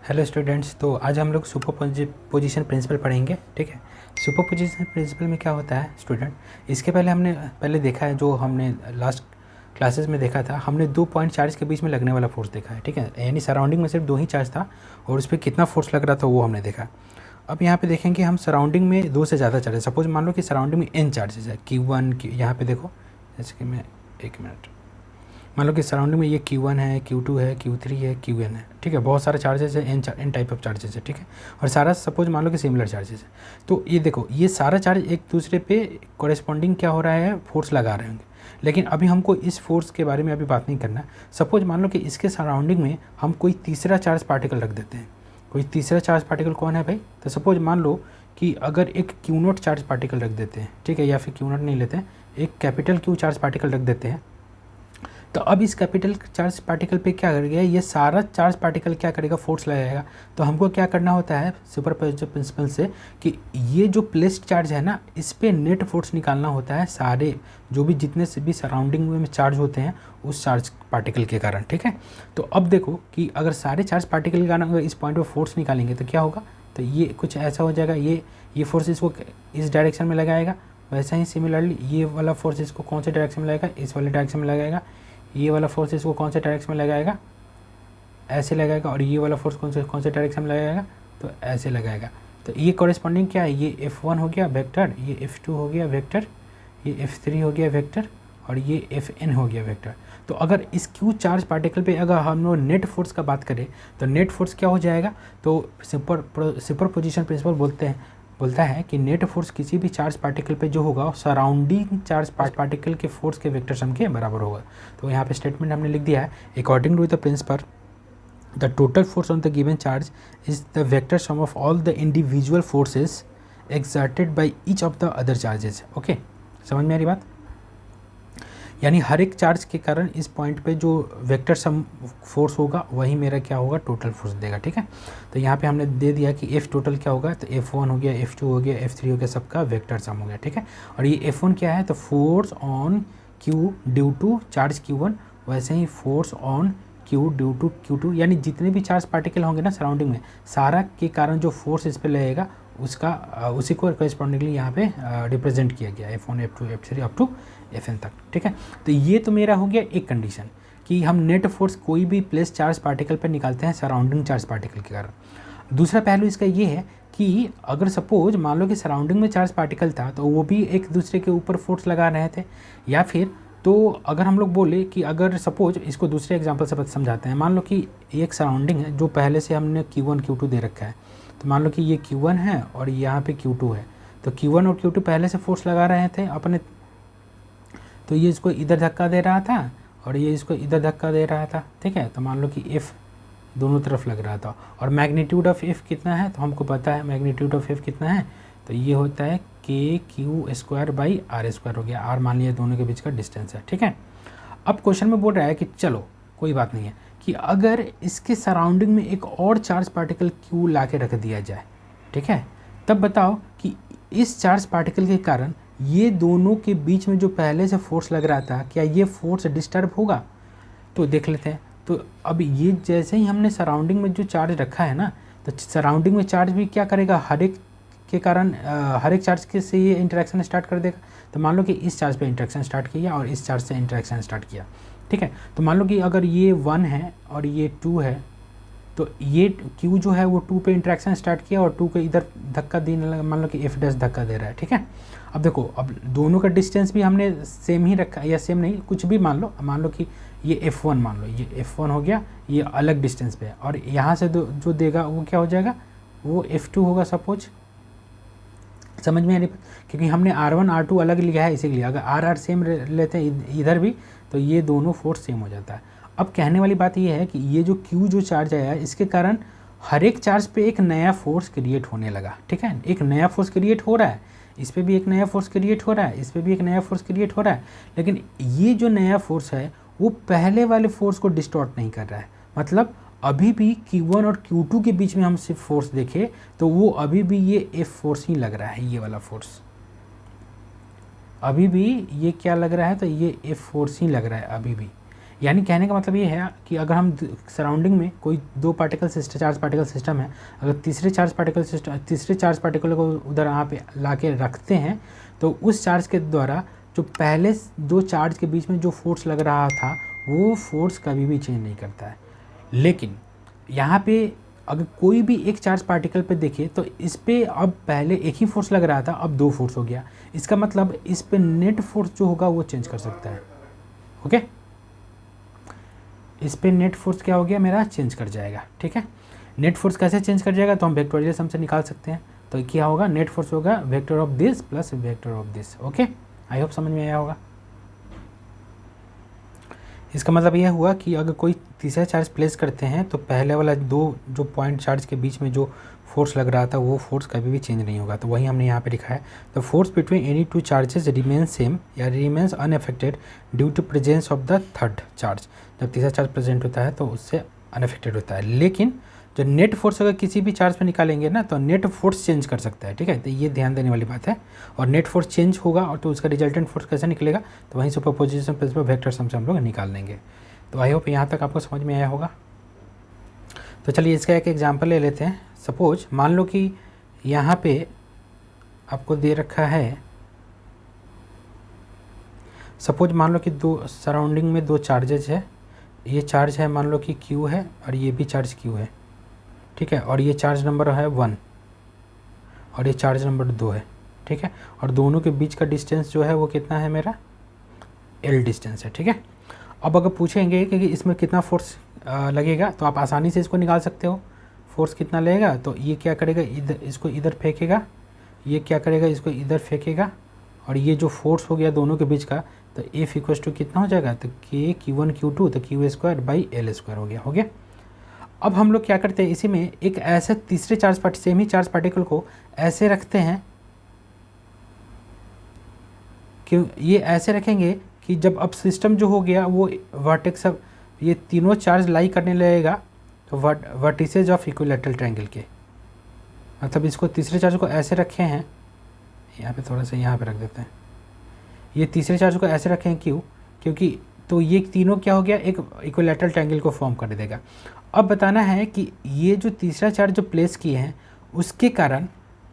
Hello students, तो आज हम लोग सुपरपोजिशन प्रिंसिपल पढ़ेंगे। ठीक है। सुपरपोजिशन प्रिंसिपल में क्या होता है स्टूडेंट, इसके पहले हमने देखा है, जो हमने लास्ट क्लासेस में देखा था। हमने 2 पॉइंट चार्ज के बीच में लगने वाला फोर्स देखा है। ठीक है, यानी सराउंडिंग में सिर्फ 2 ही चार्ज था और उस पर कितना फोर्स लग रहा था वो हमने देखा। अब यहाँ पे देखेंगे हम सराउंडिंग में 2 से ज़्यादा चार्ज है। सपोज मान लो कि सराउंडिंग में n चार्जेस है, Q1 यहाँ पे देखो, जैसे कि मैं 1 मिनट, मान लो कि सराउंडिंग में ये Q1 है, Q2 है, Q3 है, Qn है। ठीक है, बहुत सारे चार्जेस है, n टाइप ऑफ चार्जेस है। ठीक है, और सारा सपोज मान लो कि सिमिलर चार्जेस है। तो ये देखो, ये सारा चार्ज एक दूसरे पे कॉरेस्पॉन्डिंग क्या हो रहा है, फोर्स लगा रहे होंगे। लेकिन अभी हमको इस फोर्स के बारे में अभी बात नहीं करना। सपोज मान लो कि इसके सराउंडिंग में हम कोई तीसरा चार्ज पार्टिकल रख देते हैं। कोई तीसरा चार्ज पार्टिकल कौन है भाई? तो सपोज मान लो कि अगर एक Q0 चार्ज पार्टिकल रख देते हैं, ठीक है, या फिर Q0 नहीं लेते हैं, एक कैपिटल Q चार्ज पार्टिकल रख देते हैं। तो अब इस कैपिटल चार्ज पार्टिकल पे क्या करेगा, ये सारा चार्ज पार्टिकल क्या करेगा, फोर्स लगाएगा। तो हमको क्या करना होता है सुपरपोजिशन प्रिंसिपल से कि ये जो प्लेस्ड चार्ज है ना, इस पे नेट फोर्स निकालना होता है, सारे जो भी जितने से भी सराउंडिंग में चार्ज होते हैं उस चार्ज पार्टिकल के कारण। ठीक है, तो अब देखो कि अगर सारे चार्ज पार्टिकल के कारण अगर इस पॉइंट पर फोर्स निकालेंगे तो क्या होगा, तो ये कुछ ऐसा हो जाएगा, ये फोर्स इसको इस डायरेक्शन में लगाएगा। वैसा ही सिमिलरली ये वाला फोर्स इसको कौन से डायरेक्शन में लगाएगा, इस वाले डायरेक्शन में लगाएगा। ये वाला फोर्स इसको कौन से डायरेक्शन में लगाएगा, ऐसे लगाएगा। और ये वाला फोर्स कौन से डायरेक्शन में लगाएगा, तो ऐसे लगाएगा। तो ये कॉरेस्पॉन्डिंग क्या है, ये F1 हो गया वेक्टर, ये F2 हो गया वेक्टर, ये F3 हो गया वेक्टर, और ये Fn हो गया वेक्टर। तो अगर इस Q चार्ज पार्टिकल पे अगर हम लोग नेट फोर्स का बात करें तो नेट फोर्स क्या हो जाएगा, तो सुपरपोजिशन प्रिंसिपल बोलता है कि नेट फोर्स किसी भी चार्ज पार्टिकल पे जो होगा सराउंडिंग चार्ज पार्टिकल के फोर्स के वेक्टर सम के बराबर होगा। तो यहाँ पे स्टेटमेंट हमने लिख दिया है, according to the principle the total force on the given charge is the vector sum of all the individual forces exerted by each of the other charges. Okay, समझ में आ रही बात? यानी हर एक चार्ज के कारण इस पॉइंट पे जो वेक्टर सम फोर्स होगा वही मेरा क्या होगा, टोटल फोर्स देगा। ठीक है, तो यहाँ पे हमने दे दिया कि F टोटल क्या होगा, तो F1 हो गया, F2 हो गया, F3 हो गया, सबका वेक्टर सम हो गया। ठीक है, और ये F1 क्या है, तो force on Q due to charge Q1, वैसे ही force on Q due to Q2, यानी जितने भी चार्ज पार्टिकल होंगे ना सराउंडिंग में, सारा के कारण जो फोर्स इस पर लगेगा उसका उसी को कॉरेस्पॉन्डिंगली यहाँ पे रिप्रेजेंट किया गया, F1 F2 F3 up to Fn तक। ठीक है, तो ये तो मेरा हो गया एक कंडीशन कि हम नेट फोर्स कोई भी प्लेस चार्ज पार्टिकल पर निकालते हैं सराउंडिंग चार्ज पार्टिकल के कारण। दूसरा पहलू इसका ये है कि अगर सपोज मान लो कि सराउंडिंग में चार्ज पार्टिकल था तो वो भी एक दूसरे के ऊपर फोर्स लगा रहे थे, या फिर तो अगर हम लोग बोले कि अगर सपोज इसको दूसरे एग्जाम्पल से समझाते हैं, मान लो कि एक सराउंडिंग है जो पहले से हमने Q1 Q2 दे रखा है। तो मान लो कि ये Q1 है और यहाँ पे Q2 है, तो Q1 और Q2 पहले से फोर्स लगा रहे थे अपने, तो ये इसको इधर धक्का दे रहा था और ये इसको इधर धक्का दे रहा था। ठीक है, तो मान लो कि F दोनों तरफ लग रहा था, और मैग्नीट्यूड ऑफ F कितना है, तो हमको पता है मैग्नीट्यूड ऑफ F कितना है, तो ये होता है KQ² बाई R² हो गया। R मान लिया दोनों के बीच का डिस्टेंस है। ठीक है, अब क्वेश्चन में बोल रहा है कि चलो कोई बात नहीं है कि अगर इसके सराउंडिंग में एक और चार्ज पार्टिकल Q ला के रख दिया जाए, ठीक है, तब बताओ कि इस चार्ज पार्टिकल के कारण ये दोनों के बीच में जो पहले से फोर्स लग रहा था, क्या ये फोर्स डिस्टर्ब होगा? तो देख लेते हैं। तो अब ये जैसे ही हमने सराउंडिंग में जो चार्ज रखा है ना, तो सराउंडिंग में चार्ज भी क्या करेगा, हर एक के कारण हर एक चार्ज के से ये इंटरेक्शन स्टार्ट कर देगा। तो मान लो कि इस चार्ज पे इंटरेक्शन स्टार्ट किया और इस चार्ज से इंटरेक्शन स्टार्ट किया। ठीक है, तो मान लो कि अगर ये 1 है और ये 2 है, तो ये Q जो है वो 2 पे इंटरेक्शन स्टार्ट किया और 2 को इधर धक्का देने लगा, मान लो कि F डैश धक्का दे रहा है। ठीक है, अब देखो, अब दोनों का डिस्टेंस भी हमने सेम ही रखा, या सेम नहीं, कुछ भी मान लो कि ये F1 मान लो, ये F1 हो गया, ये अलग डिस्टेंस पे है, और यहाँ से जो देगा वो क्या हो जाएगा, वो F2 होगा सपोज। समझ में आ रही, क्योंकि हमने R1 R2 अलग लिया है, इसीलिए अगर R सेम लेते हैं इधर भी तो ये दोनों फोर्स सेम हो जाता है। अब कहने वाली बात ये है कि ये जो Q जो चार्ज आया है, इसके कारण हर एक चार्ज पे एक नया फोर्स क्रिएट होने लगा। ठीक है, एक नया फोर्स क्रिएट हो रहा है, इस पर भी एक नया फोर्स क्रिएट हो रहा है, इस पर भी एक नया फोर्स क्रिएट हो रहा है, लेकिन ये जो नया फोर्स है वो पहले वाले फोर्स को डिस्टॉर्ट नहीं कर रहा है। मतलब अभी भी Q1 और Q2 के बीच में हम सिर्फ फोर्स देखें तो वो अभी भी ये F फोर्स ही लग रहा है, ये वाला फोर्स अभी भी ये क्या लग रहा है, तो ये F फोर्स ही लग रहा है अभी भी। यानी कहने का मतलब ये है कि अगर हम सराउंडिंग में कोई दो particle system, charge particle system है, अगर तीसरे चार्ज पार्टिकल को उधर यहाँ पे ला के रखते हैं तो उस चार्ज के द्वारा जो पहले दो चार्ज के बीच में जो फोर्स लग रहा था वो फोर्स कभी भी चेंज नहीं करता है। लेकिन यहाँ पे अगर कोई भी एक चार्ज पार्टिकल पे देखे तो इस पे अब पहले एक ही फोर्स लग रहा था, अब दो फोर्स हो गया। इसका मतलब इस पे नेट फोर्स जो होगा वो चेंज कर सकता है। ओके, इस पे नेट फोर्स क्या हो गया मेरा, चेंज कर जाएगा। ठीक है, नेट फोर्स कैसे चेंज कर जाएगा तो हम वेक्टोरियल सम से निकाल सकते हैं। तो क्या होगा, नेट फोर्स होगा vector of this plus vector of this. Okay, I hope समझ में आया होगा। इसका मतलब यह हुआ कि अगर कोई तीसरा चार्ज प्लेस करते हैं तो पहले वाला दो जो पॉइंट चार्ज के बीच में जो फोर्स लग रहा था वो फोर्स कभी भी चेंज नहीं होगा। तो वही हमने यहाँ पे लिखा है, the force between any two charges remains same या remains unaffected due to presence of the third charge. जब तीसरा चार्ज प्रेजेंट होता है तो उससे अनअफेक्टेड होता है। लेकिन जो नेट फोर्स अगर किसी भी चार्ज पे निकालेंगे ना तो नेट फोर्स चेंज कर सकता है। ठीक है, तो ये ध्यान देने वाली बात है। और नेट फोर्स चेंज होगा और तो उसका रिजल्टेंट फोर्स कैसे निकलेगा, तो वहीं सुपरपोजिशन प्रिंसिपल वेक्टर सम से हम लोग निकाल लेंगे। तो आई होप यहाँ तक आपको समझ में आया होगा। तो चलिए इसका एक एग्जांपल ले लेते हैं। सपोज मान लो कि यहाँ पे आपको दे रखा है, सपोज मान लो कि दो सराउंडिंग में दो चार्जेज है। ये चार्ज है मान लो कि Q है और ये भी चार्ज Q है। ठीक है, और ये चार्ज नंबर है 1 और ये चार्ज नंबर 2 है। ठीक है, और दोनों के बीच का डिस्टेंस जो है वो कितना है मेरा, L डिस्टेंस है। ठीक है, अब अगर पूछेंगे कि इसमें कितना फोर्स लगेगा तो आप आसानी से इसको निकाल सकते हो। फोर्स कितना लगेगा, तो ये क्या करेगा, इधर इसको इधर फेंकेगा, ये क्या करेगा, इसको इधर फेंकेगा, और ये जो फोर्स हो गया दोनों के बीच का, तो F इक्वल्स टू कितना हो जाएगा, तो K Q1 Q2 तो Q square by L square हो गया। अब हम लोग क्या करते हैं, इसी में एक ऐसे तीसरे सेम ही चार्ज पार्टिकल को ऐसे रखते हैं, क्यों ये ऐसे रखेंगे कि जब अब सिस्टम जो हो गया वो वर्टेक्स, अब ये तीनों चार्ज लाई करने लगेगा तो वर्टिसेज ऑफ इक्विलैटरल ट्रायंगल के, मतलब इसको तीसरे चार्ज को ऐसे रखे हैं, यहाँ पे थोड़ा सा यहाँ पे रख देते हैं, ये तीसरे चार्ज को ऐसे रखे हैं क्योंकि तो ये तीनों क्या हो गया, एक इक्विलैटरल ट्रायंगल को फॉर्म कर देगा। अब बताना है कि ये जो तीसरा चार्ज जो प्लेस किए हैं उसके कारण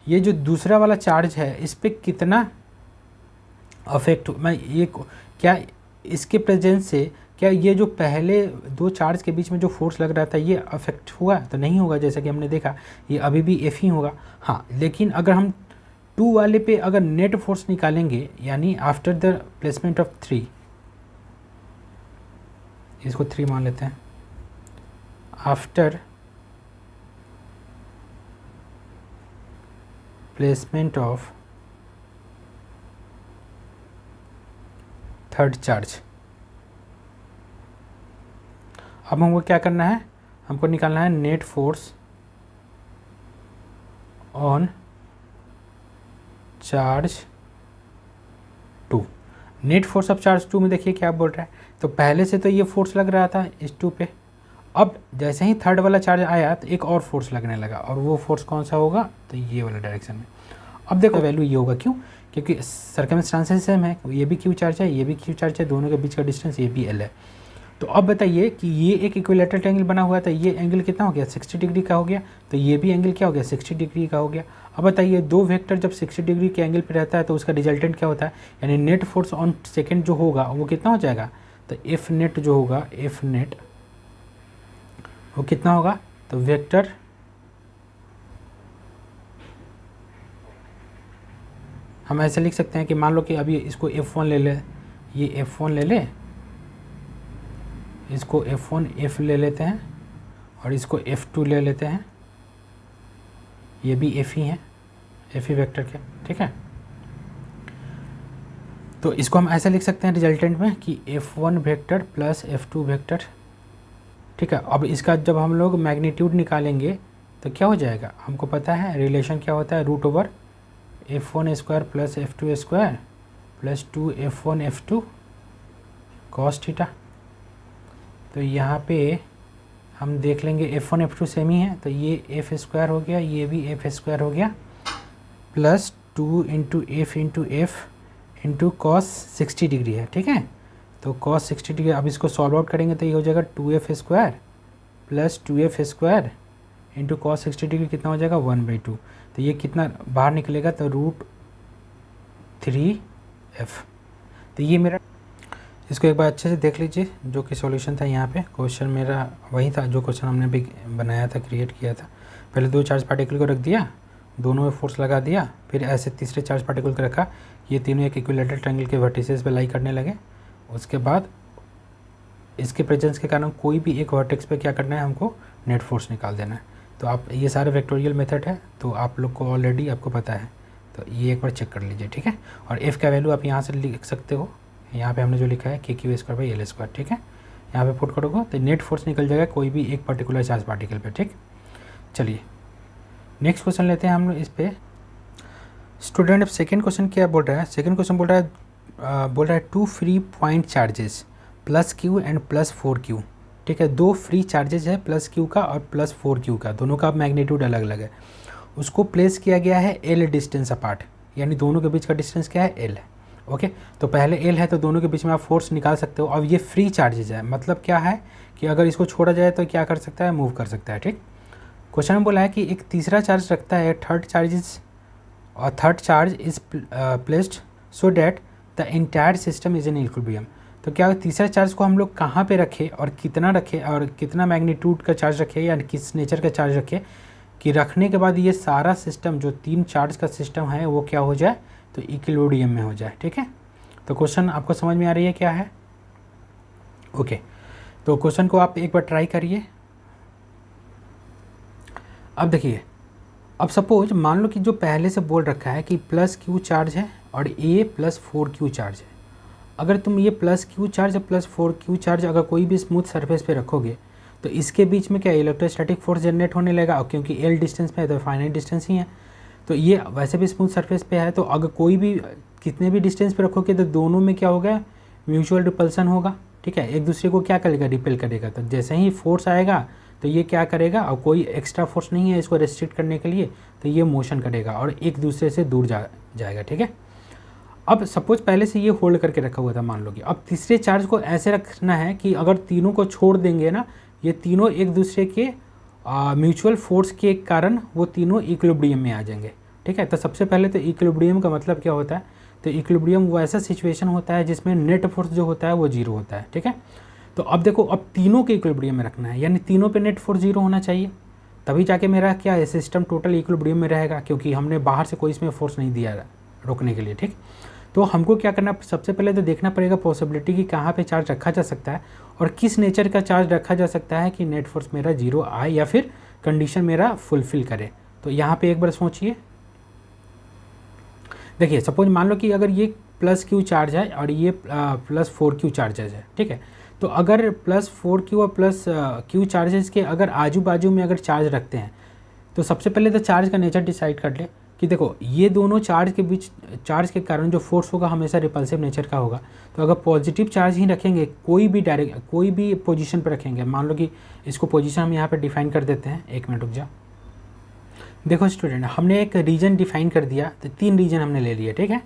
ये जो दूसरा वाला चार्ज है इस पर कितना अफेक्ट, मैं ये क्या इसके प्रेजेंस से क्या ये जो पहले दो चार्ज के बीच में जो फोर्स लग रहा था ये अफेक्ट हुआ, तो नहीं होगा। जैसा कि हमने देखा ये अभी भी F ही होगा। हाँ, लेकिन अगर हम 2 वाले पे अगर नेट फोर्स निकालेंगे, यानी आफ्टर द प्लेसमेंट ऑफ 3, इसको 3 मान लेते हैं, after placement of third charge, अब हमको क्या करना है, हमको निकालना है net force on charge 2। Net force of charge 2 में देखिए क्या बोल रहा है, तो पहले से तो ये फोर्स लग रहा था इस 2 पे, अब जैसे ही थर्ड वाला चार्ज आया तो एक और फोर्स लगने लगा, और वो फोर्स कौन सा होगा, तो ये वाला डायरेक्शन में। अब देखो वैल्यू ये होगा, क्यों, क्योंकि सर्कमस्टांसेस सेम है, ये भी Q चार्ज है, ये भी Q चार्ज है, दोनों के बीच का डिस्टेंस ये भी L है। तो अब बताइए कि ये एक इक्विलैटरल ट्रायंगल बना हुआ था, ये एंगल कितना हो गया, 60 डिग्री का हो गया, तो ये भी एंगल क्या हो गया, 60 डिग्री का हो गया। अब बताइए दो वेक्टर जब 60 डिग्री के एंगल पे रहता है तो उसका रिजल्टेंट क्या होता है, यानी नेट फोर्स ऑन सेकेंड जो होगा वो कितना हो जाएगा, तो F नेट जो होगा, F नेट वो कितना होगा, तो वेक्टर हम ऐसे लिख सकते हैं कि मान लो कि अभी इसको F1 ले ले, ये F1 ले ले, इसको F1 ले लेते हैं और इसको F2 ले लेते हैं, ये भी F ही है, F ही वेक्टर के। ठीक है, तो इसको हम ऐसे लिख सकते हैं रिजल्टेंट में कि F1 vector plus F2 vector. ठीक है, अब इसका जब हम लोग मैग्नीट्यूड निकालेंगे तो क्या हो जाएगा, हमको पता है रिलेशन क्या होता है, root over F1 square plus F2 square plus 2F1 F2 cos theta. तो यहाँ पे हम देख लेंगे F1 F2 सेम ही है, तो ये F स्क्वायर हो गया, ये भी F स्क्वायर हो गया, plus 2 into F into F into cos 60 degree है। ठीक है, तो cos 60 डिग्री, अब इसको सॉल्व आउट करेंगे तो ये हो जाएगा 2f² plus 2f² into cos 60 degree कितना हो जाएगा 1/2। तो ये कितना बाहर निकलेगा तो √3f। तो ये मेरा, इसको एक बार अच्छे से देख लीजिए जो कि सॉल्यूशन था। यहाँ पे क्वेश्चन मेरा वही था जो क्वेश्चन हमने अभी बनाया था, क्रिएट किया था। पहले 2 चार्ज पार्टिकल को रख दिया, दोनों में फोर्स लगा दिया, फिर ऐसे तीसरे चार्ज पार्टिकल को रखा, ये तीनों एक इक्विलेटरल ट्रायंगल के वर्टिसेस पे लाई करने लगे। उसके बाद इसके प्रेजेंस के कारण कोई भी एक वर्टेक्स पे क्या करना है, हमको नेट फोर्स निकाल देना है। तो आप ये सारे वेक्टोरियल मेथड है, तो आप लोग को ऑलरेडी आपको पता है, तो ये एक बार चेक कर लीजिए, ठीक है। और एफ़ का वैल्यू आप यहाँ से लिख सकते हो, यहाँ पे हमने जो लिखा है KQ²/L², ठीक है। यहाँ पे पुट करोगे तो नेट फोर्स निकल जाएगा कोई भी एक पर्टिकुलर चार्ज पार्टिकल पे, ठीक। चलिए नेक्स्ट क्वेश्चन लेते हैं हम लोग इस पे। स्टूडेंट अब सेकेंड क्वेश्चन क्या बोल रहा है, सेकेंड क्वेश्चन बोल रहा है 2 free point charges +Q and +4Q, ठीक है। 2 फ्री चार्जेस है +Q का और +4Q का, दोनों का मैग्नीट्यूड अलग अलग है। उसको प्लेस किया गया है L डिस्टेंस अपार्ट, यानी दोनों के बीच का डिस्टेंस क्या है, L है। ओके, तो पहले L है तो दोनों के बीच में आप फोर्स निकाल सकते हो। अब ये फ्री चार्जेज है, मतलब क्या है कि अगर इसको छोड़ा जाए तो क्या कर सकता है, मूव कर सकता है, ठीक। क्वेश्चन में बोला है कि एक तीसरा चार्ज रखता है, third charge is placed so that the entire system is in equilibrium. तो क्या तीसरा चार्ज को हम लोग कहाँ पे रखें और कितना मैग्नीट्यूड का चार्ज रखें या किस नेचर का चार्ज रखें कि रखने के बाद ये सारा सिस्टम जो 3 चार्ज का सिस्टम है वो क्या हो जाए, तो इक्विलिब्रियम में हो जाए, ठीक है। तो क्वेश्चन आपको समझ में आ रही है क्या है। ओके, तो क्वेश्चन को आप एक बार ट्राई करिए। अब देखिए, अब सपोज मान लो कि जो पहले से बोल रखा है कि +Q चार्ज है और A +4Q चार्ज है। अगर तुम ये +Q चार्ज और +4Q चार्ज अगर कोई भी स्मूथ सरफेस पे रखोगे तो इसके बीच में क्या इलेक्ट्रोस्टैटिक फोर्स जनरेट होने लगेगा, और क्योंकि L डिस्टेंस पे है तो फाइनाइट डिस्टेंस ही है, तो ये वैसे भी स्मूथ सरफेस पे है। तो अगर कोई भी कितने भी डिस्टेंस पे रखोगे तो दोनों में क्या होगा, म्यूचुअल रिपल्सन होगा, ठीक है। एक दूसरे को क्या करेगा, रिपेल करेगा। तो जैसे ही फोर्स आएगा तो ये क्या करेगा, और कोई एक्स्ट्रा फोर्स नहीं है इसको रेस्ट्रिक्ट करने के लिए, तो ये मोशन करेगा और एक दूसरे से दूर जाएगा, ठीक है। अब सपोज पहले से ये होल्ड करके रखा हुआ था, मान लो कि अब तीसरे चार्ज को ऐसे रखना है कि अगर तीनों को छोड़ देंगे ना, ये तीनों एक दूसरे के म्यूचुअल फोर्स के कारण वो तीनों इक्विलिब्रियम में आ जाएंगे, ठीक है। तो सबसे पहले तो इक्विलिब्रियम का मतलब क्या होता है, तो इक्विलिब्रियम वो ऐसा सिचुएशन होता है जिसमें नेट फोर्स जो होता है वो 0 होता है, ठीक है। तो अब देखो, अब तीनों के इक्विलिब्रियम में रखना है, यानी तीनों पे नेट फोर्स 0 होना चाहिए, तभी जाके मेरा क्या है, सिस्टम टोटल इक्विलिब्रियम में रहेगा, क्योंकि हमने बाहर से कोई इसमें फोर्स नहीं दिया रोकने के लिए, ठीक। तो हमको क्या करना, सबसे पहले तो देखना पड़ेगा पॉसिबिलिटी कि कहाँ पे चार्ज रखा जा सकता है और किस नेचर का चार्ज रखा जा सकता है कि नेट फोर्स मेरा 0 आए या फिर कंडीशन मेरा फुलफिल करे। तो यहाँ पे एक बार सोचिए, देखिए सपोज मान लो कि अगर ये +Q चार्ज है और ये +4Q चार्जेज है, ठीक है। तो अगर +4Q और +Q चार्जेस के अगर आजू बाजू में अगर चार्ज रखते हैं तो सबसे पहले तो चार्ज का नेचर डिसाइड कर ले कि देखो ये दोनों चार्ज के बीच, चार्ज के कारण जो फोर्स होगा हमेशा रिपल्सिव नेचर का होगा। तो अगर पॉजिटिव चार्ज ही रखेंगे कोई भी पोजीशन पर रखेंगे, मान लो कि इसको पोजीशन हम यहाँ पे डिफाइन कर देते हैं, 1 मिनट रुक जा। देखो स्टूडेंट, हमने एक रीजन डिफाइन कर दिया, तो 3 रीजन हमने ले लिए, ठीक है।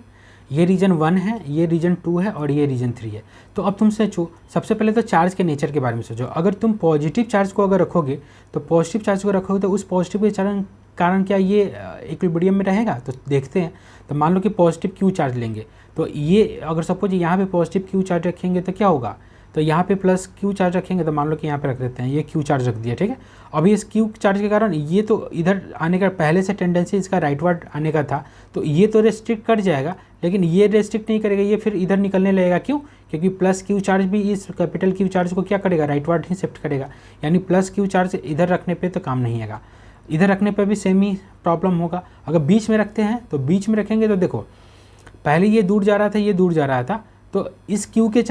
ये रीजन 1 है, ये रीजन 2 है और ये रीजन 3 है। तो अब तुम सोचो, सबसे पहले तो चार्ज के नेचर के बारे में सोचो। अगर तुम पॉजिटिव चार्ज को अगर रखोगे तो पॉजिटिव चार्ज को रखोगे तो उस पॉजिटिव के कारण क्या ये इक्विलिब्रियम में रहेगा, तो देखते हैं। तो मान लो कि पॉजिटिव Q चार्ज लेंगे, तो ये अगर सपोज यहाँ पे पॉजिटिव Q चार्ज रखेंगे तो क्या होगा, तो यहाँ पे +Q चार्ज रखेंगे, तो मान लो कि यहाँ पे रख देते हैं, ये Q चार्ज रख दिया, ठीक है। अभी इस Q चार्ज के कारण ये तो इधर आने का पहले से टेंडेंसी इसका राइटवर्ड आने का था, तो ये तो रेस्ट्रिक्ट कर जाएगा, लेकिन ये रेस्ट्रिक्ट नहीं करेगा, ये फिर इधर निकलने लगेगा। क्यों? क्योंकि +Q चार्ज भी इस कैपिटल Q चार्ज को क्या करेगा, राइटवर्ड ही शिफ्ट करेगा, यानी +Q चार्ज इधर रखने पे तो काम नहीं आएगा, इधर रखने पर भी सेम ही प्रॉब्लम होगा। अगर बीच में रखते हैं तो बीच में रखेंगे तो देखो पहले ये दूर जा रहा था, ये दूर जा रहा था, तो इस Q के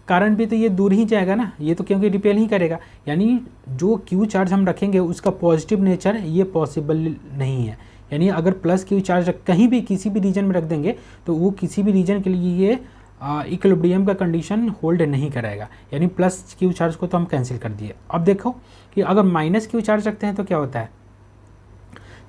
कारण भी तो ये दूर ही जाएगा ना, ये तो क्योंकि रिपेल ही करेगा, यानी जो Q चार्ज हम रखेंगे उसका पॉजिटिव नेचर ये पॉसिबल नहीं है। यानी अगर +Q चार्ज कहीं भी किसी भी रीजन में रख देंगे तो वो किसी भी रीजन के लिए ये इक्विलिब्रियम का कंडीशन होल्ड नहीं कराएगा, यानी +Q चार्ज को तो हम कैंसिल कर दिए। अब देखो कि अगर -Q चार्ज रखते हैं तो क्या होता है,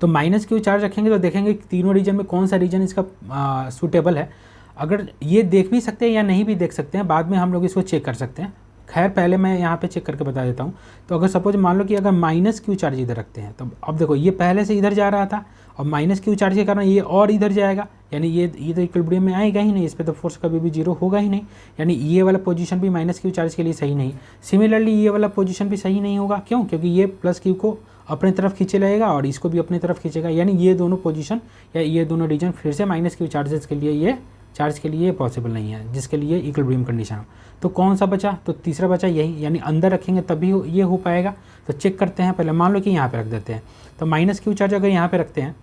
तो -Q चार्ज रखेंगे तो देखेंगे तीनों रीजन में कौन सा रीजन इसका सूटेबल है। अगर ये देख भी सकते हैं या नहीं भी देख सकते हैं, बाद में हम लोग इसको चेक कर सकते हैं। खैर पहले मैं यहाँ पे चेक करके बता देता हूँ। तो अगर सपोज मान लो कि अगर माइनस क्यू चार्ज इधर रखते हैं, तो अब देखो ये पहले से इधर जा रहा था और माइनस क्यू चार्ज के कारण ये और इधर जाएगा, यानी ये तो इक्विलिब्रियम में आएगा ही नहीं, इस पर तो फोर्स कभी भी जीरो होगा ही नहीं, यानी ये वाला पोजीशन भी माइनस क्यू चार्ज के लिए सही नहीं। सिमिलरली ये वाला पोजीशन भी सही नहीं होगा, क्यों? क्योंकि ये प्लस क्यू को अपने तरफ खींचे रहेगा और इसको भी अपनी तरफ खींचेगा, यानी ये दोनों पोजीशन या ये दोनों रीजन फिर से माइनस क्यू चार्जेस के लिए ये चार्ज के लिए पॉसिबल नहीं है, जिसके लिए इक्विलिब्रियम कंडीशन हो। तो कौन सा बचा? तो तीसरा बचा यही, यानी अंदर रखेंगे तभी ये हो पाएगा। तो चेक करते हैं पहले, मान लो कि यहाँ पे रख देते हैं, तो माइनस क्यू चार्ज अगर यहाँ पे रखते हैं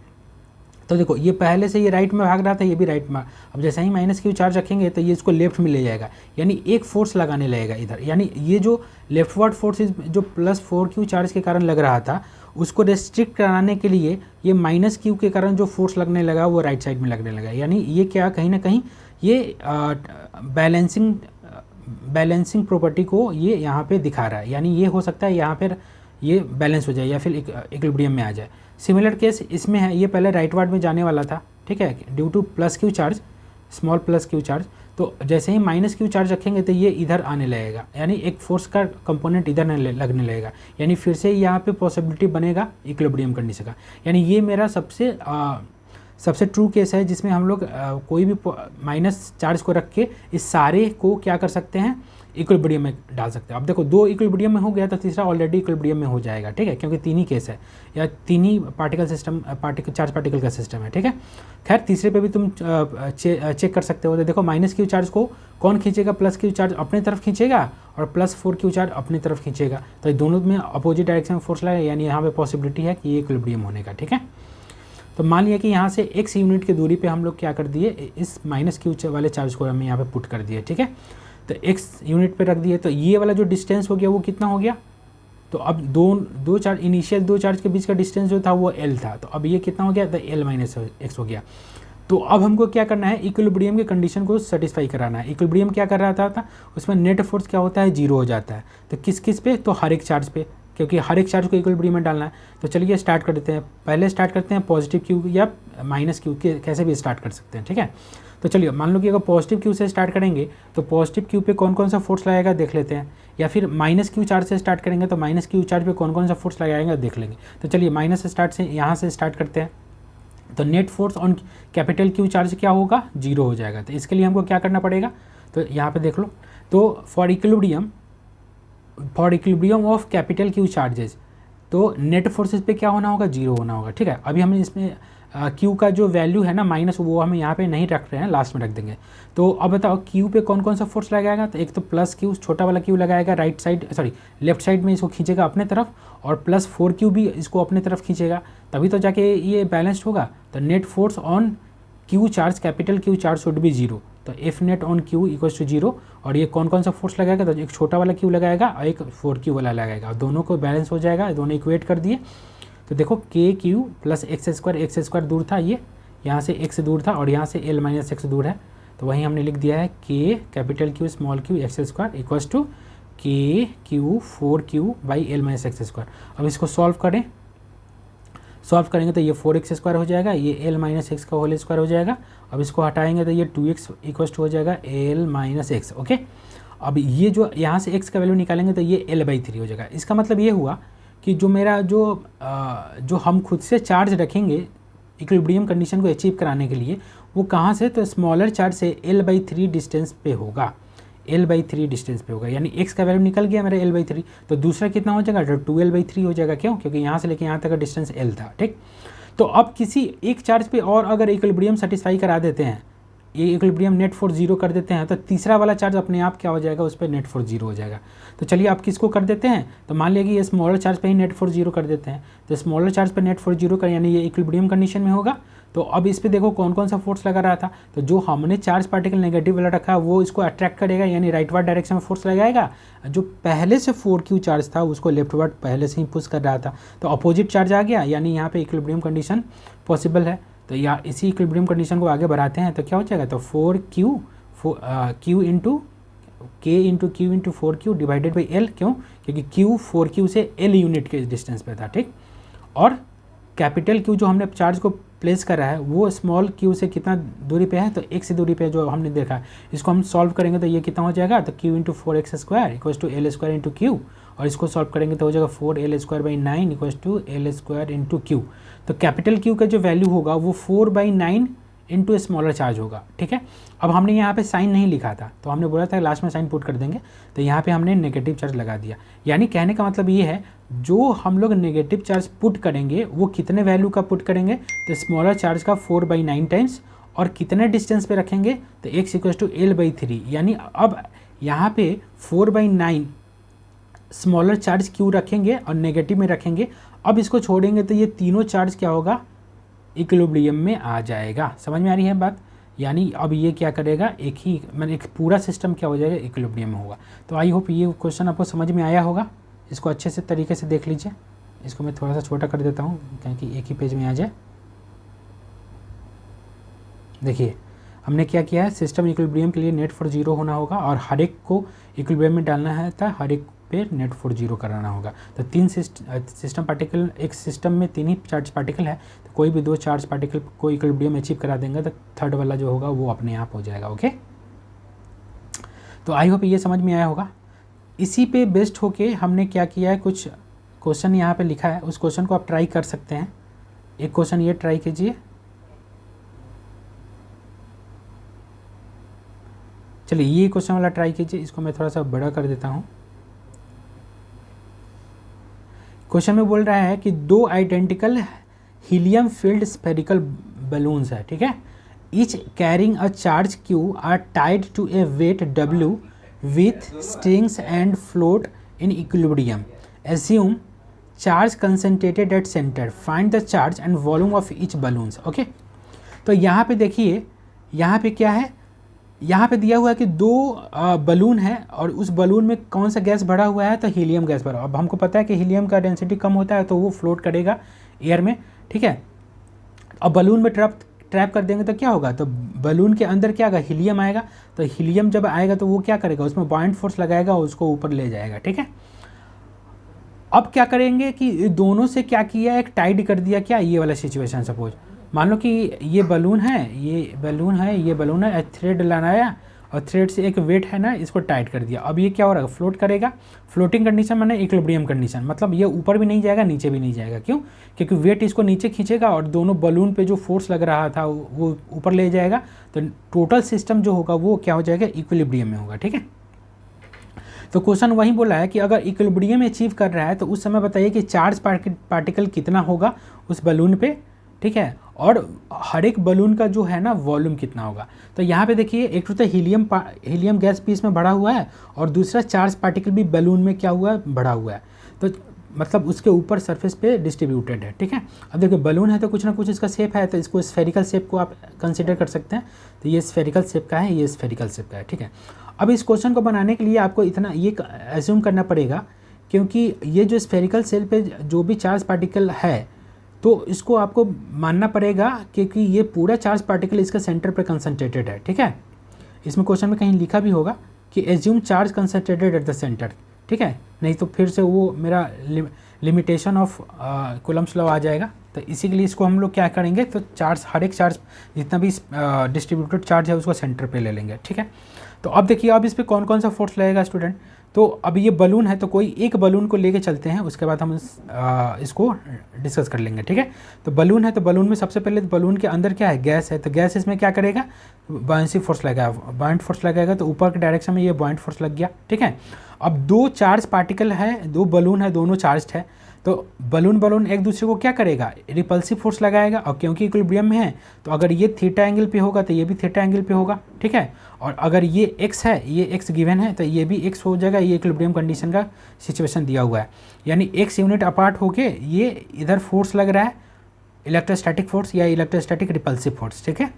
तो देखो ये पहले से ये राइट में भाग रहा था, ये भी राइट में, अब जैसे ही माइनस क्यू चार्ज रखेंगे तो ये इसको लेफ्ट में ले जाएगा, यानी एक फोर्स लगाने लगेगा इधर, यानी ये जो लेफ्टवर्ड फोर्स जो प्लस 4 क्यू चार्ज के कारण लग रहा था उसको रेस्ट्रिक्ट कराने के लिए ये माइनस क्यू के कारण जो फोर्स लगने लगा वो राइट साइड में लगने लगा, यानी ये क्या कहीं ना कहीं ये बैलेंसिंग प्रॉपर्टी को ये यहाँ पे दिखा रहा है, यानी ये हो सकता है यहाँ पर ये बैलेंस हो जाए या फिर इक्विलिब्रियम में आ जाए। सिमिलर केस इसमें है, ये पहले राइट वार्ड में जाने वाला था, ठीक है, due two plus Q charge, small plus Q charge, तो जैसे ही माइनस क्यू चार्ज रखेंगे तो ये इधर आने लगेगा, यानी एक फोर्स का कंपोनेंट इधर लगने लगेगा, यानी फिर से यहाँ पे पॉसिबिलिटी बनेगा इक्विलिब्रियम कंडीशन का। यानी ये मेरा सबसे ट्रू केस है जिसमें हम लोग कोई भी माइनस चार्ज को रख के इस सारे को क्या कर सकते हैं, इक्विलिब्रियम में डाल सकते हैं। अब देखो 2 इक्विलिब्रियम में हो गया तो तीसरा ऑलरेडी इक्विलिब्रियम में हो जाएगा, ठीक है, क्योंकि 3 ही केस है या 3 ही पार्टिकल सिस्टम, चार्ज पार्टिकल का सिस्टम है, ठीक है। खैर तीसरे पे भी तुम चेक कर सकते हो। तो देखो माइनस क्यू चार्ज को कौन खींचेगा, प्लस क्यू चार्ज अपने तरफ खींचेगा और प्लस 4 क्यू चार्ज अपनी तरफ खींचेगा, तो दोनों में अपोजिट डायरेक्शन में फोर्स लगेगा, यानी यहाँ पे पॉसिबिलिटी है कि ये इक्विलिब्रियम होने का, ठीक है। तो मान लिया कि यहाँ से x यूनिट की दूरी पे हम लोग क्या कर दिए, इस माइनस क्यू वाले चार्ज को हमें यहाँ पे पुट कर दिए, ठीक है। तो x यूनिट पे रख दिए, तो ये वाला जो डिस्टेंस हो गया वो कितना हो गया, तो अब दो चार्ज, इनिशियल 2 चार्ज के बीच का डिस्टेंस जो था वो l था, तो अब ये कितना हो गया, तो l माइनस x हो गया। तो अब हमको क्या करना है, इक्विलिब्रियम के कंडीशन को सेटिस्फाई कराना है। इक्विलिब्रियम क्या कर रहा था उसमें नेट फोर्स क्या होता है, 0 हो जाता है, तो किस पे, तो हर एक चार्ज पे, क्योंकि हर एक चार्ज को इक्विलिब्रियम में डालना है। तो चलिए स्टार्ट कर देते हैं, पहले स्टार्ट करते हैं पॉजिटिव क्यू या माइनस क्यू के, कैसे भी स्टार्ट कर सकते हैं, ठीक है। तो चलिए मान लो कि अगर पॉजिटिव क्यू से स्टार्ट करेंगे तो पॉजिटिव क्यू पे कौन कौन सा फोर्स लगाएगा देख लेते हैं, या फिर माइनस क्यू चार्ज से स्टार्ट करेंगे तो माइनस क्यू चार्ज पे कौन कौन सा फोर्स लगाएंगे देख लेंगे। तो चलिए माइनस स्टार्ट से यहाँ से स्टार्ट करते हैं। तो net force on capital Q charge क्या होगा, 0 हो जाएगा। तो इसके लिए हमको क्या करना पड़ेगा, तो यहाँ पे देख लो, तो for equilibrium of capital Q charges, तो नेट फोर्सेस पे क्या होना होगा, 0 होना होगा, ठीक है। अभी हम इसमें क्यू का जो वैल्यू है ना माइनस, वो हम यहाँ पे नहीं रख रहे हैं, लास्ट में रख देंगे। तो अब बताओ क्यू पे कौन कौन सा फोर्स लगाएगा, तो एक तो प्लस क्यू, छोटा वाला क्यू लगाएगा राइट साइड, लेफ्ट साइड में इसको खींचेगा अपने तरफ, और प्लस 4 क्यू भी इसको अपने तरफ खींचेगा, तभी तो जाके ये बैलेंस्ड होगा। तो net force on Q charge, capital Q charge should be 0, तो F net on Q equals to 0। और ये कौन कौन सा फोर्स लगाएगा, तो एक छोटा वाला क्यू लगाएगा और एक 4 क्यू वाला लगाएगा, दोनों को बैलेंस हो जाएगा, दोनों इक्वेट कर दिए। तो देखो के क्यू प्लस एक्स स्क्वायर दूर था, ये यहाँ से x दूर था और यहाँ से l माइनस एक्स दूर है, तो वहीं हमने लिख दिया है k capital q small q x square equals to k q 4 q by l minus x square. अब इसको सॉल्व करेंगे तो ये 4x स्क्वायर हो जाएगा, ये l माइनस एक्स का होल स्क्वायर हो जाएगा। अब इसको हटाएंगे तो ये 2x इक्वल्स टू हो जाएगा l माइनस एक्स, ओके। अब ये जो यहाँ से x का वैल्यू निकालेंगे तो ये l/3 हो जाएगा। इसका मतलब ये हुआ कि जो मेरा जो हम खुद से चार्ज रखेंगे इक्विलिब्रियम कंडीशन को अचीव कराने के लिए, वो कहाँ से, तो स्मॉलर चार्ज से l/3 डिस्टेंस पे होगा, l/3 डिस्टेंस पे होगा, यानी x का वैल्यू निकल गया मेरा l/3। तो दूसरा कितना हो जाएगा, तो 2l/3 हो जाएगा, क्यों, क्योंकि यहाँ से लेके यहाँ तक का डिस्टेंस l था, ठीक। तो अब किसी एक चार्ज पे और अगर इक्विलिब्रियम सेटिस्फाई करा देते हैं, ये इक्विलिब्रियम नेट फोर्स 0 कर देते हैं, तो तीसरा वाला चार्ज अपने आप क्या हो जाएगा, उस पर नेट फोर्स 0 हो जाएगा। तो चलिए आप किसको कर देते हैं, तो मान लिया कि ये स्मॉलर चार्ज पे ही नेट फोर्स 0 कर देते हैं, तो स्मॉलर चार्ज पे नेट फोर्स 0 कर, यानी ये इक्विलिब्रियम कंडीशन में होगा। तो अब इस पे देखो कौन कौन सा फोर्स लगा रहा था, तो जो हमने चार्ज पार्टिकल नेगेटिव वाला रखा वो इसको अट्रैक्ट करेगा, यानी राइटवर्ड डायरेक्शन में फोर्स लगाएगा। जो पहले से 4q चार्ज था उसको लेफ्टवर्ड पहले से ही पुश कर रहा था, तो अपोजिट चार्ज आ गया, यानी यहाँ पे इक्विलिब्रियम कंडीशन पॉसिबल है। तो या इसी इक्विलिब्रियम कंडीशन को आगे बढ़ाते हैं तो क्या हो जाएगा, तो 4q into k into Q into 4q divided by l, क्यों, क्योंकि q 4q से l यूनिट के डिस्टेंस पे था, ठीक। और कैपिटल Q जो हमने चार्ज को प्लेस कर रहा है वो स्मॉल क्यू से कितना दूरी पे है, तो x दूरी पे जो हमने देखा है। इसको हम सॉल्व करेंगे तो ये कितना हो जाएगा, तो q into 4x square equals to L square into Q, और इसको सॉल्व करेंगे तो हो जाएगा 4l square by 9 equals to L square into Q. तो कैपिटल क्यू का जो वैल्यू होगा वो 4/9 इंटू स्मॉलर चार्ज होगा, ठीक है। अब हमने यहाँ पे साइन नहीं लिखा था, तो हमने बोला था लास्ट में साइन पुट कर देंगे, तो यहाँ पे हमने नेगेटिव चार्ज लगा दिया। यानी कहने का मतलब ये है जो हम लोग नेगेटिव चार्ज पुट करेंगे वो कितने वैल्यू का पुट करेंगे, तो स्मॉलर चार्ज का 4/9 टाइम्स, और कितने डिस्टेंस पे रखेंगे, तो x इक्वल्स टू l/3। यानी अब यहाँ पे 4/9 स्मॉलर चार्ज क्यू रखेंगे और नेगेटिव में रखेंगे। अब इसको छोड़ेंगे तो ये तीनों चार्ज क्या होगा, इक्विलिब्रियम में आ जाएगा। समझ में आ रही है बात। यानी अब ये क्या करेगा, एक ही मतलब एक पूरा सिस्टम क्या हो जाएगा, इक्विलिब्रियम में होगा। तो आई होप ये क्वेश्चन आपको समझ में आया होगा। इसको अच्छे से तरीके से देख लीजिए। इसको मैं थोड़ा सा छोटा कर देता हूँ ताकि एक ही पेज में आ जाए। देखिए हमने क्या किया है, सिस्टम इक्विलिब्रियम के लिए नेट फॉर जीरो होना होगा और हर एक को इक्विलिब्रियम में डालना है, था हर एक पे नेट फॉर जीरो कराना होगा। तो तीन सिस्टम पार्टिकल, एक सिस्टम में तीन ही चार्ज पार्टिकल है, तो कोई भी दो चार्ज पार्टिकल को इक्विलिब्रियम अचीव करा देंगे तो थर्ड वाला जो होगा वो अपने आप हो जाएगा। ओके, तो आई होप ये समझ में आया होगा। इसी पे बेस्ड होके हमने क्या किया है, कुछ क्वेश्चन यहाँ पे लिखा है, उस क्वेश्चन को आप ट्राई कर सकते हैं। एक क्वेश्चन ये ट्राई कीजिए। चलिए ये क्वेश्चन वाला ट्राई कीजिए, इसको मैं थोड़ा सा बड़ा कर देता हूँ। क्वेश्चन में बोल रहा है कि दो identical helium filled spherical balloons है, ठीक है, each carrying a charge Q are tied to a weight W with strings and float in equilibrium. Assume charge concentrated at center. Find the charge and volume of each balloons. Okay? तो यहाँ पे देखिए, यहाँ पे क्या है, यहाँ पे दिया हुआ है कि दो बलून है और उस बलून में कौन सा गैस भरा हुआ है, तो हीलियम गैस भरा। अब हमको पता है कि हीलियम का डेंसिटी कम होता है तो वो फ्लोट करेगा एयर में, ठीक है। अब बलून में ट्रैप कर देंगे तो क्या होगा, तो बलून के अंदर क्या आएगा, हीलियम आएगा। तो हीलियम जब आएगा तो वो क्या करेगा, उसमें बॉयंट फोर्स लगाएगा और उसको ऊपर ले जाएगा, ठीक है। अब क्या करेंगे कि दोनों से क्या किया, एक टाइड कर दिया, क्या ये वाला सिचुएशन। सपोज मान लो कि ये बलून है, ये बलून है, ये बलून है, थ्रेड लगाया और थ्रेड से एक वेट है ना, इसको टाइट कर दिया। अब ये क्या हो रहा है, फ्लोट करेगा। फ्लोटिंग कंडीशन माने इक्विलिब्रियम कंडीशन, मतलब ये ऊपर भी नहीं जाएगा नीचे भी नहीं जाएगा। क्यों, क्योंकि वेट इसको नीचे खींचेगा और दोनों बलून पे जो फोर्स लग रहा था वो ऊपर ले जाएगा। तो टोटल सिस्टम जो होगा वो क्या हो जाएगा, इक्विलिब्रियम में होगा, ठीक है। तो क्वेश्चन वही बोला है कि अगर इक्विलिब्रियम अचीव कर रहा है तो उस समय बताइए कि चार्ज पार्टिकल कितना होगा उस बलून पे, ठीक है, और हर एक बलून का जो है ना वॉल्यूम कितना होगा। तो यहाँ पे देखिए एक तो हीलियम गैस भी इसमें भरा हुआ है और दूसरा चार्ज पार्टिकल भी बलून में क्या हुआ है, भरा हुआ है। तो मतलब उसके ऊपर सरफेस पे डिस्ट्रीब्यूटेड है, ठीक है। अब देखिए बलून है तो कुछ ना कुछ इसका शेप है, तो इसको स्फेरिकल शेप को आप कंसिडर कर सकते हैं। तो ये स्फेरिकल शेप का है, ये स्फेरिकल शेप का है, ठीक है। अब इस क्वेश्चन को बनाने के लिए आपको इतना ये एज्यूम करना पड़ेगा, क्योंकि ये जो स्फेरिकल शेप पे जो भी चार्ज पार्टिकल है तो इसको आपको मानना पड़ेगा क्योंकि ये पूरा चार्ज पार्टिकल इसके सेंटर पे कंसंट्रेटेड है, ठीक है। इसमें क्वेश्चन में कहीं लिखा भी होगा कि assume charge concentrated at the centre, ठीक है, नहीं तो फिर से वो मेरा लिमिटेशन ऑफ कूलम्स लॉ आ जाएगा। तो इसी के लिए इसको हम लोग क्या करेंगे, तो चार्ज हर एक चार्ज जितना भी डिस्ट्रीब्यूटेड चार्ज है उसको सेंटर पे ले लेंगे, ठीक है। तो अब देखिए अब इस पर कौन कौन सा फोर्स लगेगा स्टूडेंट। तो अब ये बलून है तो कोई एक बलून को लेके चलते हैं, उसके बाद हम इसको डिस्कस कर लेंगे, ठीक है। तो बलून है तो बलून में सबसे पहले बलून के अंदर क्या है, गैस है। तो गैस इसमें क्या करेगा, बॉयंसी फोर्स लगाएगा, बॉयंट फोर्स लगाएगा तो ऊपर के डायरेक्शन में ये बॉयंट फोर्स लग गया, ठीक है। अब दो चार्ज पार्टिकल है, दो बलून है, दोनों चार्ज है, तो बलून एक दूसरे को क्या करेगा, रिपल्सिव फोर्स लगाएगा। और क्योंकि इक्विलिब्रियम में है तो अगर ये थीटा एंगल पे होगा तो ये भी थीटा एंगल पे होगा, ठीक है। और अगर ये एक्स है, ये एक्स गिवन है तो ये भी एक्स हो जाएगा। ये इक्विलिब्रियम कंडीशन का सिचुएशन दिया हुआ है, यानी एक्स यूनिट अपार्ट होके ये इधर फोर्स लग रहा है, इलेक्ट्रोस्टैटिक फोर्स या इलेक्ट्रोस्टैटिक रिपल्सिव फोर्स, ठीक है।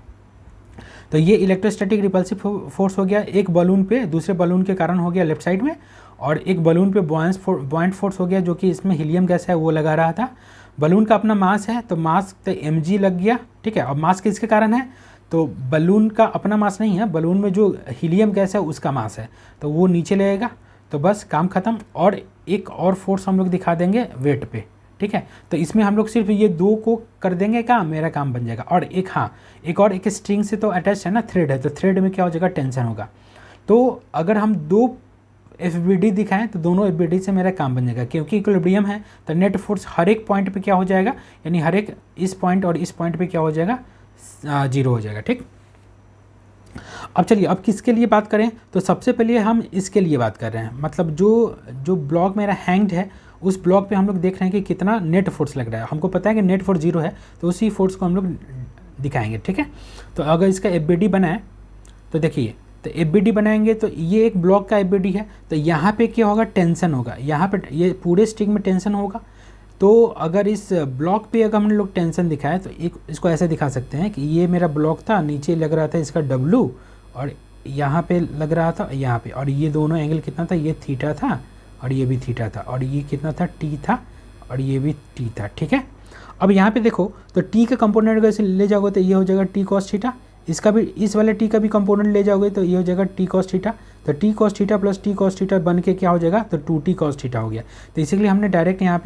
तो ये इलेक्ट्रोस्टैटिक रिपल्सिव फोर्स हो गया एक बलून पे, दूसरे बलून के कारण हो गया लेफ्ट साइड में, और एक बलून पे बॉयंट फोर्स हो गया जो कि इसमें हीलियम गैस है वो लगा रहा था। बलून का अपना मास है तो मास तो mg लग गया, ठीक है। अब मास किसके कारण है, तो बलून का अपना मास नहीं है, बलून में जो हीलियम गैस है उसका मास है, तो वो नीचे लगेगा। तो बस काम खत्म। और एक और फोर्स हम लोग दिखा देंगे वेट पे, ठीक है। तो इसमें हम लोग सिर्फ ये दो को कर देंगे काम, मेरा काम बन जाएगा। और एक हाँ एक स्ट्रिंग से तो अटैच है ना, थ्रेड है, तो थ्रेड में क्या हो जाएगा, टेंशन होगा। तो अगर हम दो FBD दिखाएं तो दोनों FBD से मेरा काम बन जाएगा, क्योंकि इक्विलिब्रियम है तो नेट फोर्स हर एक पॉइंट पे क्या हो जाएगा, यानी हर एक इस पॉइंट और इस पॉइंट पे क्या हो जाएगा, 0 हो जाएगा, ठीक। अब चलिए अब किसके लिए बात करें, तो सबसे पहले हम इसके लिए बात कर रहे हैं, मतलब जो ब्लॉक मेरा हैंग्ड है उस ब्लॉक पे हम लोग देख रहे हैं कि कितना नेट फोर्स लग रहा है। हमको पता है कि नेट फोर्स 0 है, तो उसी फोर्स को हम लोग दिखाएंगे, ठीक है। तो अगर इसका FBD बनाए तो देखिए, तो FBD बनाएंगे तो ये एक ब्लॉक का FBD है, तो यहाँ पे क्या होगा, टेंशन होगा, यहाँ पे ये पूरे स्ट्रिंग में टेंशन होगा। तो अगर इस ब्लॉक पे अगर हम लोग टेंशन दिखाए तो इसको ऐसे दिखा सकते हैं कि ये मेरा ब्लॉक था, नीचे लग रहा था इसका W और यहाँ पे लग रहा था यहाँ पे, और ये दोनों एंगल कितना था, ये थीटा था और ये भी थीटा था, और ये कितना था, T था और ये भी T था, ठीक है। अब यहाँ पे देखो तो T का कंपोनेंट अगर ले जाओगे तो ये हो जाएगा T cos थीटा, इसका भी इस वाले T का भी कंपोनेंट ले जाओगे तो ये हो जाएगा T cos थीटा। तो T cos theta plus T cos theta बन के क्या हो जाएगा, तो 2T cos थीटा हो गया। तो इसीलिए हमने डायरेक्ट यहाँ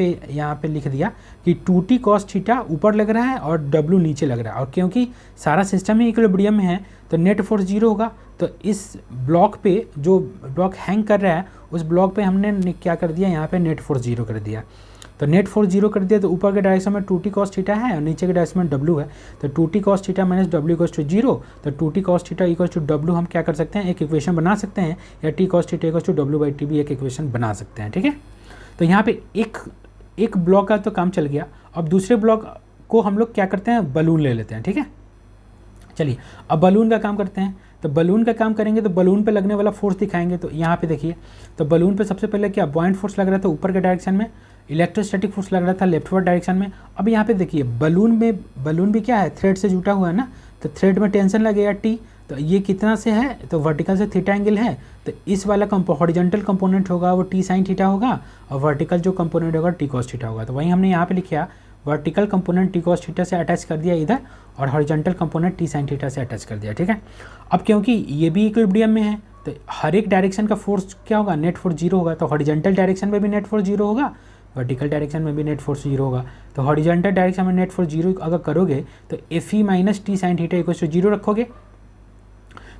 पे लिख दिया कि 2T cos थीटा ऊपर लग रहा है और W नीचे लग रहा है, और क्योंकि सारा सिस्टम ही इक्विलिब्रियम में है तो नेट फोर्स 0 होगा। तो इस ब्लॉक पे जो ब्लॉक हैंग कर रहा है उस ब्लॉक पे हमने क्या कर दिया, यहाँ पे नेट फोर्स 0 कर दिया। तो नेट फोर्स 0 कर दिया, तो ऊपर के डायरेक्शन में 2T cos थीटा है और नीचे के डायरेक्शन में W है, तो 2T cos theta minus W equals to 0। तो 2T cos theta equals to W हम क्या कर सकते हैं, एक इक्वेशन बना सकते हैं, या T cos theta equals to W/T भी एक इक्वेशन बना सकते हैं, ठीक है। तो यहाँ पे एक ब्लॉक का तो काम चल गया। अब दूसरे ब्लॉक को हम लोग क्या करते हैं, बलून ले लेते हैं, ठीक है। चलिए अब बलून का काम करते हैं। तो बलून का काम करेंगे तो बलून पे लगने वाला फोर्स दिखाएंगे। तो यहाँ पे देखिए, तो बलून पे सबसे पहले क्या बॉइंट फोर्स लग रहा था ऊपर के डायरेक्शन में, इलेक्ट्रोस्टैटिक फोर्स लग रहा था लेफ्टवर्ड डायरेक्शन में। अब यहाँ पे देखिए बलून भी क्या है, थ्रेड से जुटा हुआ है ना, तो थ्रेड में टेंशन लगेगा T, तो ये कितना से है, तो वर्टिकल से थीटा एंगल है, तो इस वाला हॉरिजॉन्टल कंपोनेंट होगा वो T sin थीटा होगा, और वर्टिकल जो कंपोनेंट होगा T cos थीटा होगा। तो वहीं हमने यहाँ पे लिखा vertical component T cos theta से अटैच कर दिया इधर, और horizontal component T sin theta से अटैच कर दिया, ठीक है। अब क्योंकि ये भी इक्विलिब्रियम में है तो हर एक डायरेक्शन का फोर्स क्या होगा, नेट फोर्स 0 होगा। तो हॉरिजॉन्टल डायरेक्शन में भी नेट फोर्स 0 होगा, वर्टिकल डायरेक्शन में भी नेट फोर्स 0 होगा। तो हॉरिजॉन्टल डायरेक्शन में नेट फोर्स 0 अगर करोगे तो Fe minus T sin theta equal to 0 रखोगे,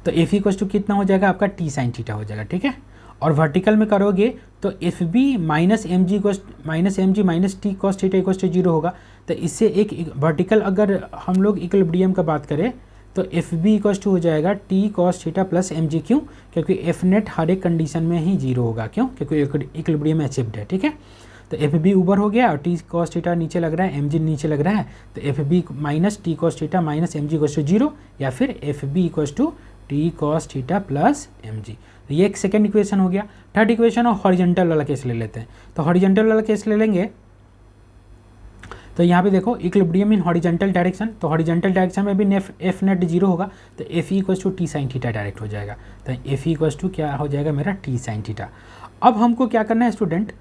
तो Fe इक्वल टू कितना हो जाएगा आपका, T sin थीटा हो जाएगा, ठीक है। और वर्टिकल में करोगे तो FB minus mg minus T cos theta equal to 0 होगा। तो इससे एक वर्टिकल अगर हम लोग इक्विलिब्रियम का बात करें तो FB इक्वल टू हो जाएगा T cos theta plus mg, क्यों, क्योंकि F नेट हर एक कंडीशन में ही 0 होगा, क्यों, क्योंकि इक्विलिब्रियम अचीव्ड है, ठीक है। तो FB ऊपर हो गया और T cos थीटा नीचे लग रहा है, mg नीचे लग रहा है, तो FB minus T cos theta minus mg equal to 0, या फिर FB equal to T cos theta plus mg। तो ये एक सेकेंड इक्वेशन हो गया। थर्ड इक्वेशन और हॉरिजॉन्टल वाला केस ले लेते हैं। तो हॉरिजॉन्टल वाला केस ले लेंगे तो यहाँ पे देखो इक्विलिब्रियम इन हॉरिजॉन्टल डायरेक्शन, तो हॉरिजॉन्टल डायरेक्शन में भी F नेट 0 होगा, तो Fe equals to T sin theta direct हो जाएगा। तो Fe इक्वल्स टू क्या हो जाएगा मेरा, T sin थीटा। अब हमको क्या करना है स्टूडेंट,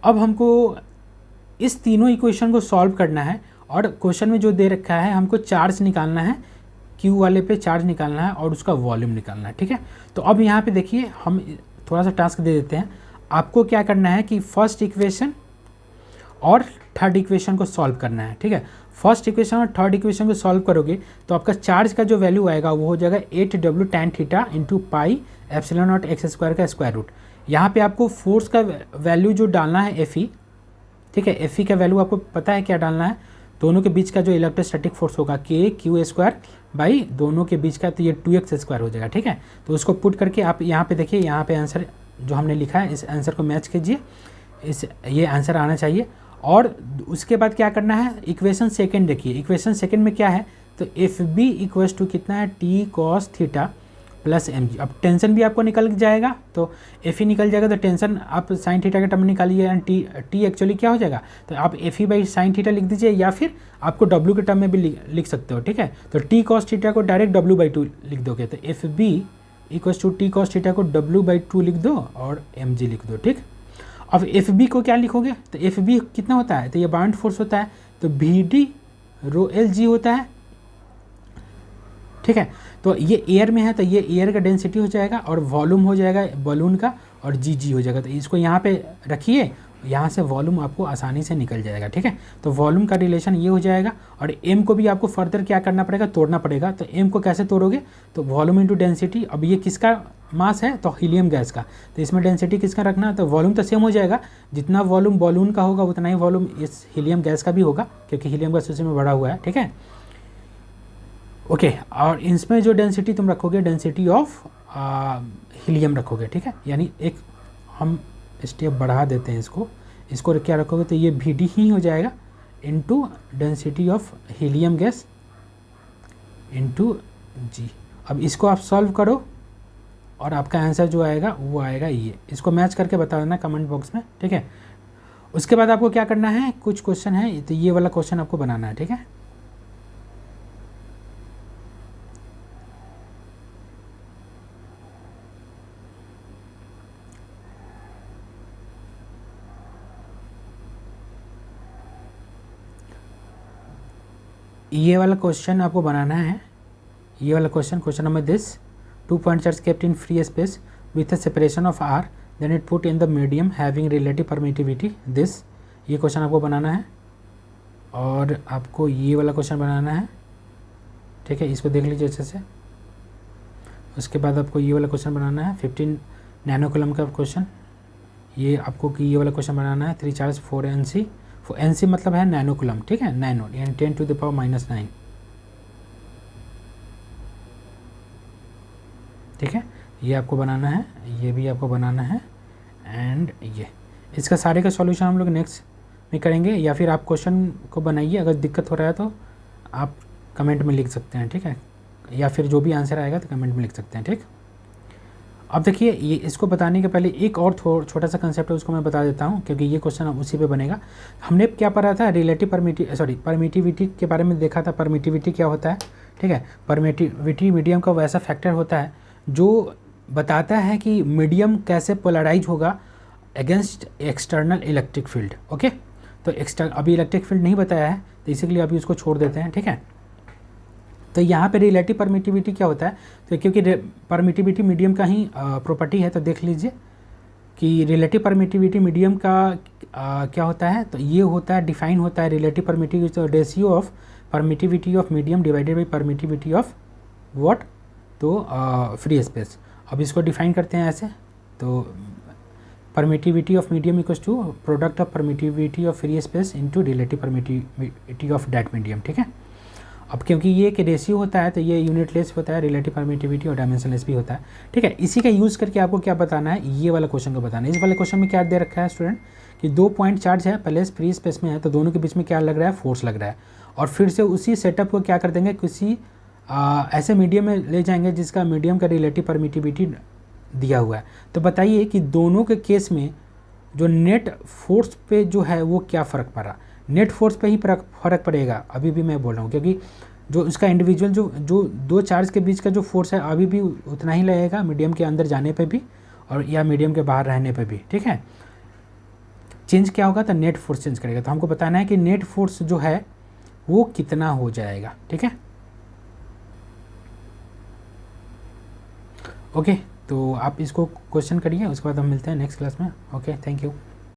अब हमको इस तीनों इक्वेशन को सॉल्व करना है, और क्वेश्चन में जो दे रखा है हमको चार्ज निकालना है, Q वाले पे चार्ज निकालना है और उसका वॉल्यूम निकालना है, ठीक है। तो अब यहाँ पे देखिए हम थोड़ा सा टास्क दे देते हैं आपको, क्या करना है कि फर्स्ट इक्वेशन और थर्ड इक्वेशन को सॉल्व करना है, ठीक है। फर्स्ट इक्वेशन और थर्ड इक्वेशन को सॉल्व करोगे तो आपका चार्ज का जो वैल्यू आएगा वो हो जाएगा 8W tan theta into pi epsilon not x square का स्क्वायर रूट। यहाँ पे आपको फोर्स का वैल्यू जो डालना है Fe, ठीक है, Fe का वैल्यू आपको पता है क्या डालना है, दोनों के बीच का जो इलेक्ट्रोस्टैटिक फोर्स होगा KQ स्क्वायर बाई दोनों के बीच का, तो ये 2x स्क्वायर हो जाएगा, ठीक है। तो उसको पुट करके आप यहाँ पे देखिए, यहाँ पे आंसर जो हमने लिखा है इस आंसर को मैच कीजिए, ये आंसर आना चाहिए। और उसके बाद क्या करना है, इक्वेशन सेकंड देखिए, इक्वेशन सेकंड में क्या है, तो FB इक्वल्स टू कितना है, T cos theta plus mg। अब टेंशन भी आपको निकल जाएगा, तो Fe निकल जाएगा, तो टेंशन आप साइन थीटा के टर्म में निकालिए, एंड T एक्चुअली क्या हो जाएगा, तो आप Fe बाई साइन थीटा लिख दीजिए, या फिर आपको W के टर्म में भी लिख सकते हो, ठीक है। तो T cos थीटा को डायरेक्ट W/2 लिख दोगे, तो FB equals to T cos theta को W/2 लिख दो और mg लिख दो, ठीक। अब FB को क्या लिखोगे, तो FB कितना होता है, तो ये बाउंड फोर्स होता है, तो VD रो LG होता है, ठीक है। तो ये एयर में है तो ये एयर का डेंसिटी हो जाएगा, और वॉल्यूम हो जाएगा बलून का, और GG हो जाएगा। तो इसको यहाँ पे रखिए यहाँ से वॉल्यूम आपको आसानी से निकल जाएगा, ठीक है। तो वॉल्यूम का रिलेशन ये हो जाएगा, और एम को भी आपको फर्दर क्या करना पड़ेगा, तोड़ना पड़ेगा। तो एम को कैसे तोड़ोगे, तो वॉल्यूम इंटू डेंसिटी। अब ये किसका मास है, तो हीलियम गैस का, तो इसमें डेंसिटी किसका रखना, तो वॉल्यूम तो सेम हो जाएगा, जितना वॉल्यूम बॉलून का होगा उतना ही वॉल्यूम इस हीलियम गैस का भी होगा, क्योंकि हीलियम गैस उसी में बढ़ा हुआ है, ठीक है। ओके, और इसमें जो डेंसिटी तुम रखोगे, डेंसिटी ऑफ हीलियम रखोगे, ठीक है। यानी एक हम स्टेप बढ़ा देते हैं इसको क्या रखोगे, तो ये Vd ही हो जाएगा into density of helium gas into G। अब इसको आप सॉल्व करो और आपका आंसर जो आएगा वो आएगा ये। इसको मैच करके बता देना कमेंट बॉक्स में, ठीक है। उसके बाद आपको क्या करना है, कुछ क्वेश्चन है, तो ये वाला क्वेश्चन आपको बनाना है, ठीक है। ये वाला क्वेश्चन आपको बनाना है, ये वाला question number this, 2 point charge kept in free space with a separation of r, then it put in the medium having relative permittivity this। ये क्वेश्चन आपको बनाना है, और आपको ये वाला क्वेश्चन बनाना है, ठीक है। इसको देख लीजिए अच्छे से। उसके बाद आपको ये वाला क्वेश्चन बनाना है, 15 नैनो कूलम का क्वेश्चन। ये आपको ये वाला क्वेश्चन बनाना है, 3 चार्ज 4 NC, NC मतलब है नैनो कूलम, ठीक है, नैनो, यानी 10⁻⁻⁹, ठीक है। ये आपको बनाना है, ये भी आपको बनाना है, एंड ये इसका सारे का सॉल्यूशन हम लोग नेक्स्ट में करेंगे, या फिर आप क्वेश्चन को बनाइए, अगर दिक्कत हो रहा है तो आप कमेंट में लिख सकते हैं, ठीक है, या फिर जो भी आंसर आएगा तो कमेंट में लिख सकते हैं, ठीक। अब देखिए, ये इसको बताने के पहले एक और छोटा सा कंसेप्ट है, उसको मैं बता देता हूँ, क्योंकि ये क्वेश्चन उसी पे बनेगा। हमने क्या पढ़ा था, रिलेटिव परमिटिविटी के बारे में देखा था। परमिटिविटी क्या होता है, ठीक है। परमिटिविटी मीडियम का वैसा फैक्टर होता है जो बताता है कि मीडियम कैसे पोलराइज होगा against external electric field, okay. तो अभी इलेक्ट्रिक फील्ड नहीं बताया है, तो इसीलिए अभी उसको छोड़ देते हैं, ठीक है। तो यहाँ पे रिलेटिव परमिटिविटी क्या होता है, तो क्योंकि परमिटिविटी मीडियम का ही प्रॉपर्टी है, तो देख लीजिए कि रिलेटिव परमिटिविटी मीडियम का क्या होता है, तो ये होता है, डिफाइन होता है रिलेटिव परमिटिविटी, तो ratio of permittivity of medium divided by permittivity of what, तो फ्री स्पेस। अब इसको डिफाइन करते हैं ऐसे, तो permittivity of medium equals to product of permittivity of free space into relative permittivity of that medium, ठीक है। अब क्योंकि ये एक रेशियो होता है, तो ये यूनिटलेस होता है, रिलेटिव परमिटिविटी, और डायमेंशनलेस भी होता है, ठीक है। इसी का यूज़ करके आपको क्या बताना है, ये वाला क्वेश्चन को बताना है। इस वाले क्वेश्चन में क्या दे रखा है स्टूडेंट, कि 2 पॉइंट चार्ज है, पहले फ्री स्पेस में है, तो दोनों के बीच में क्या लग रहा है, फोर्स लग रहा है, और फिर से उसी सेटअप को क्या कर देंगे, किसी ऐसे मीडियम में ले जाएंगे जिसका मीडियम का रिलेटिव परमिटिविटी दिया हुआ है। तो बताइए कि दोनों के केस में जो नेट फोर्स पे जो है वो क्या फ़र्क पड़ रहा, नेट फोर्स पे ही फ़र्क पड़ेगा, अभी भी मैं बोल रहा हूँ, क्योंकि जो उसका इंडिविजुअल जो दो चार्ज के बीच का जो फोर्स है अभी भी उतना ही लगेगा, मीडियम के अंदर जाने पे भी और या मीडियम के बाहर रहने पे भी, ठीक है। चेंज क्या होगा, तो नेट फोर्स चेंज करेगा। तो हमको बताना है कि नेट फोर्स जो है वो कितना हो जाएगा, ठीक है। ओके, तो आप इसको क्वेश्चन करिए, उसके बाद हम मिलते हैं नेक्स्ट क्लास में। Okay, thank you.